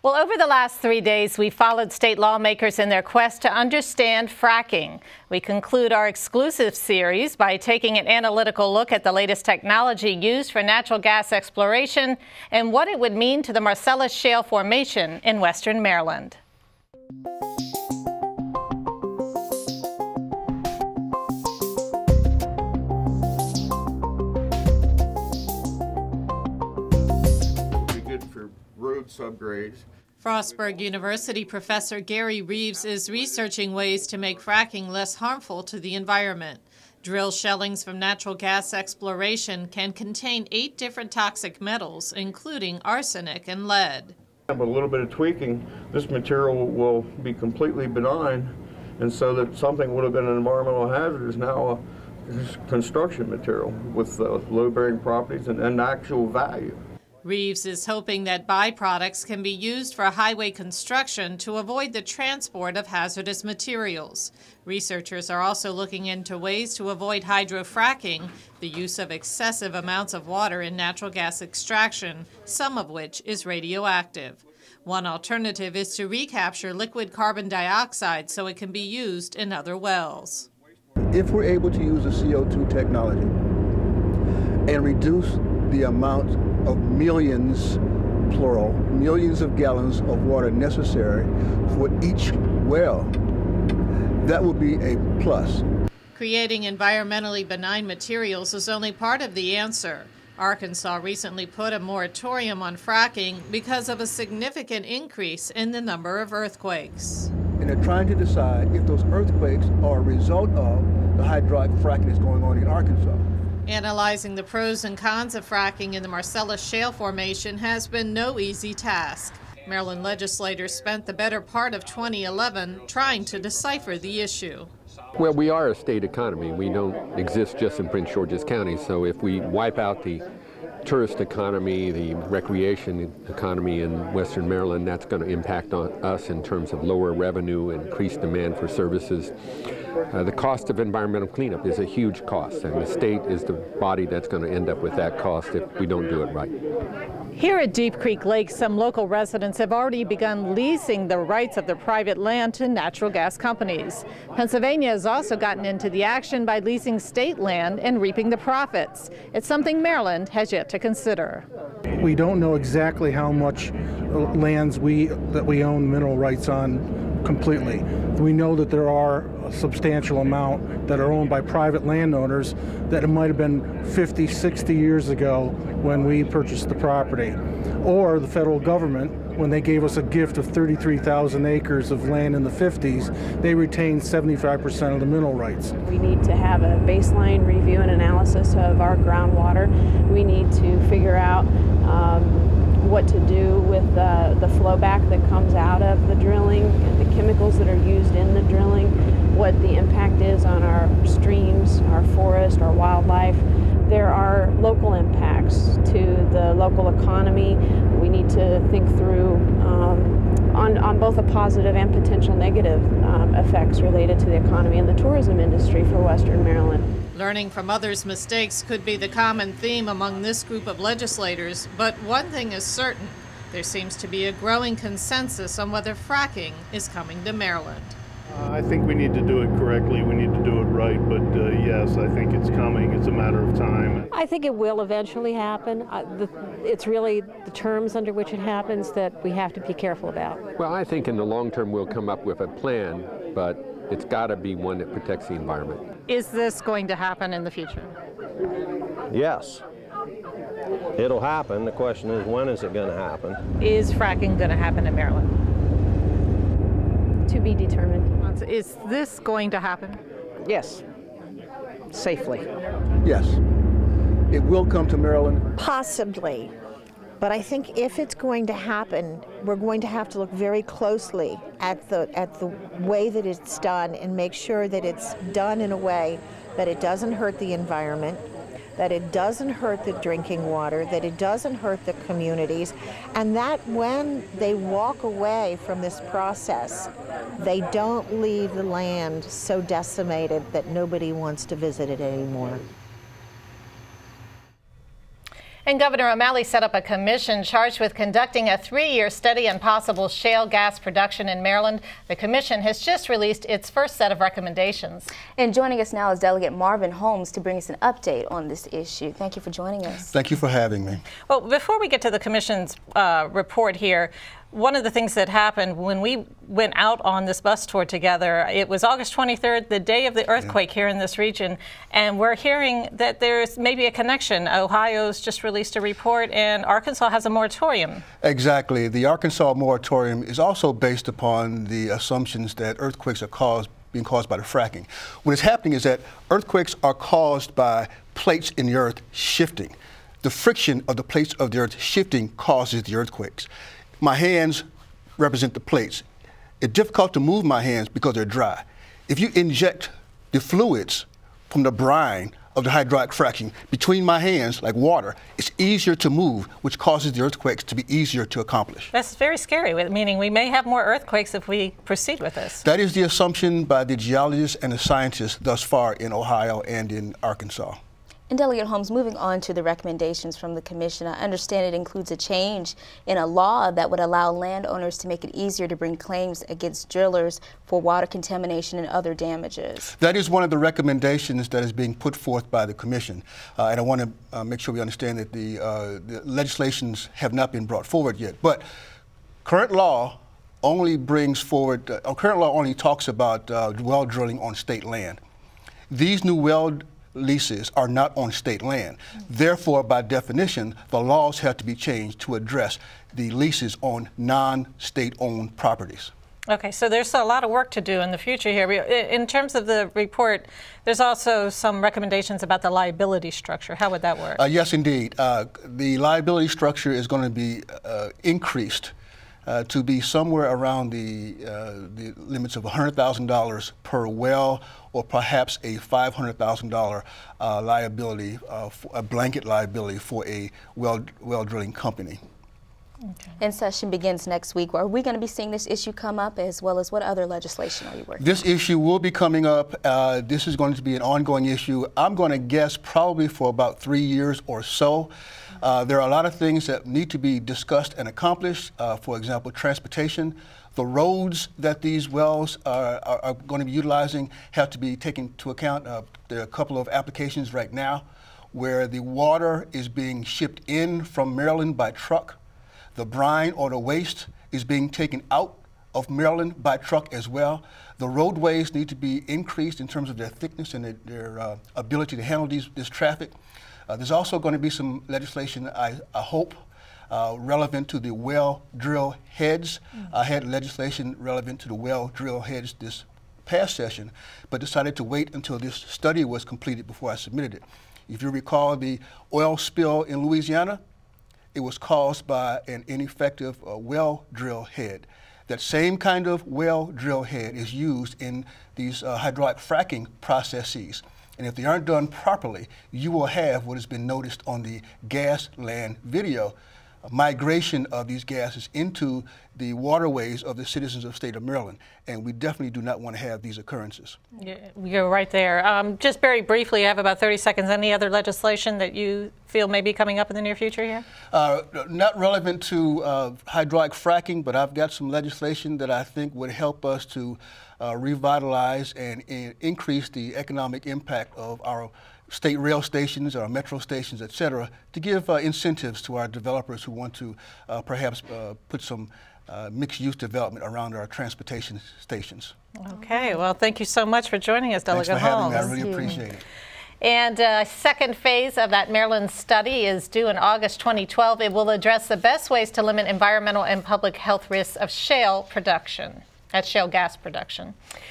Well, over the last 3 days, we followed state lawmakers in their quest to understand fracking. We conclude our exclusive series by taking an analytical look at the latest technology used for natural gas exploration and what it would mean to the Marcellus Shale formation in western Maryland. Good for road subgrades. Frostburg University professor Gary Reeves is researching ways to make fracking less harmful to the environment. Drill shellings from natural gas exploration can contain 8 different toxic metals, including arsenic and lead. With a little bit of tweaking, this material will be completely benign, and so that something would have been an environmental hazard is now a construction material with low-bearing properties and actual value. Reeves is hoping that byproducts can be used for highway construction to avoid the transport of hazardous materials. Researchers are also looking into ways to avoid hydrofracking, the use of excessive amounts of water in natural gas extraction, some of which is radioactive. One alternative is to recapture liquid carbon dioxide so it can be used in other wells. If we're able to use the CO2 technology and reduce the amount of millions, plural, millions of gallons of water necessary for each well, that would be a plus. Creating environmentally benign materials is only part of the answer. Arkansas recently put a moratorium on fracking because of a significant increase in the number of earthquakes. And they're trying to decide if those earthquakes are a result of the hydraulic fracking that's going on in Arkansas. Analyzing the pros and cons of fracking in the Marcellus Shale formation has been no easy task. Maryland legislators spent the better part of 2011 trying to decipher the issue. Well, we are a state economy. We don't exist just in Prince George's County, so if we wipe out the tourist economy, the recreation economy in western Maryland, that's going to impact on us in terms of lower revenue, increased demand for services. The cost of environmental cleanup is a huge cost, and the state is the body that's going to end up with that cost if we don't do it right. Here at Deep Creek Lake, some local residents have already begun leasing the rights of their private land to natural gas companies. Pennsylvania has also gotten into the action by leasing state land and reaping the profits. It's something Maryland has yet to consider. We don't know exactly how much lands that we own mineral rights on completely. We know that there are a substantial amount that are owned by private landowners that it might have been 50, 60 years ago when we purchased the property. Or the federal government, when they gave us a gift of 33,000 acres of land in the 50s, they retained 75% of the mineral rights. We need to have a baseline review and analysis of our groundwater. We need to figure out what to do with the flowback that comes out of the drilling and the chemicals that are used in the drilling, what the impact is on our streams, our forest, our wildlife. There are local impacts to the local economy. We need to think through on both a positive and potential negative effects related to the economy and the tourism industry for western Maryland. Learning from others' mistakes could be the common theme among this group of legislators, but one thing is certain. There seems to be a growing consensus on whether fracking is coming to Maryland. I think we need to do it correctly. We need to do it right, but yes, I think it's coming. It's a matter of time. I think it will eventually happen. It's really the terms under which it happens that we have to be careful about. Well, I think in the long term we'll come up with a plan, but it's got to be one that protects the environment. Is this going to happen in the future? Yes. It'll happen. The question is, when is it going to happen? Is fracking going to happen in Maryland? To be determined. Is this going to happen? Yes. Safely. Yes. It will come to Maryland. Possibly. But I think if it's going to happen, we're going to have to look very closely at the way that it's done and make sure that it's done in a way that it doesn't hurt the environment, that it doesn't hurt the drinking water, that it doesn't hurt the communities, and that when they walk away from this process, they don't leave the land so decimated that nobody wants to visit it anymore. And Governor O'Malley set up a commission charged with conducting a 3-year study on possible shale gas production in Maryland. The commission has just released its first set of recommendations. And joining us now is Delegate Marvin Holmes to bring us an update on this issue. Thank you for joining us. Thank you for having me. Well, before we get to the commission's report here, one of the things that happened when we went out on this bus tour together, it was August 23rd, the day of the earthquake here in this region, and we're hearing that there's maybe a connection. Ohio's just released a report, and Arkansas has a moratorium. Exactly. The Arkansas moratorium is also based upon the assumptions that earthquakes are being caused by the fracking. What is happening is that earthquakes are caused by plates in the earth shifting. The friction of the plates of the earth shifting causes the earthquakes. My hands represent the plates. It's difficult to move my hands because they're dry. If you inject the fluids from the brine of the hydraulic fracking between my hands, like water, it's easier to move, which causes the earthquakes to be easier to accomplish. That's very scary, meaning we may have more earthquakes if we proceed with this. That is the assumption by the geologists and the scientists thus far in Ohio and in Arkansas. And Delegate Holmes, moving on to the recommendations from the commission, I understand it includes a change in a law that would allow landowners to make it easier to bring claims against drillers for water contamination and other damages. That is one of the recommendations that is being put forth by the commission. And I want to make sure we understand that the legislations have not been brought forward yet. But current law only brings forward, current law only talks about well drilling on state land. These new well leases are not on state land. Therefore, by definition, the laws have to be changed to address the leases on non-state-owned properties. Okay, so there's a lot of work to do in the future here. In terms of the report, there's also some recommendations about the liability structure. How would that work? Yes, indeed. The liability structure is going to be increased to be somewhere around the limits of $100,000 per well, or perhaps a $500,000 liability, a blanket liability for a well drilling company. Okay. And session begins next week. Are we going to be seeing this issue come up, as well as what other legislation are you working on? This issue will be coming up. This is going to be an ongoing issue. I'm going to guess probably for about 3 years or so. There are a lot of things that need to be discussed and accomplished. For example, transportation. The roads that these wells are going to be utilizing have to be taken into account. There are a couple of applications right now where the water is being shipped in from Maryland by truck. The brine or the waste is being taken out of Maryland by truck as well. The roadways need to be increased in terms of their thickness and their ability to handle this traffic. There's also going to be some legislation, I hope, relevant to the well drill heads. I had legislation relevant to the well drill heads this past session, but decided to wait until this study was completed before I submitted it. If you recall the oil spill in Louisiana, it was caused by an ineffective well drill head. That same kind of well drill head is used in these hydraulic fracking processes. And if they aren't done properly, you will have what has been noticed on the gas land video, migration of these gases into the waterways of the citizens of the state of Maryland. And we definitely do not want to have these occurrences. Yeah, you're right there. Just very briefly, I have about 30 seconds. Any other legislation that you feel may be coming up in the near future here? Not relevant to hydraulic fracking, but I've got some legislation that I think would help us to revitalize and increase the economic impact of our state rail stations, our metro stations, et cetera, to give incentives to our developers who want to perhaps put some mixed-use development around our transportation stations. Okay, well, thank you so much for joining us, Delegate Holmes. Thanks for having me. I really appreciate it. And second phase of that Maryland study is due in August 2012. It will address the best ways to limit environmental and public health risks of shale production, shale gas production.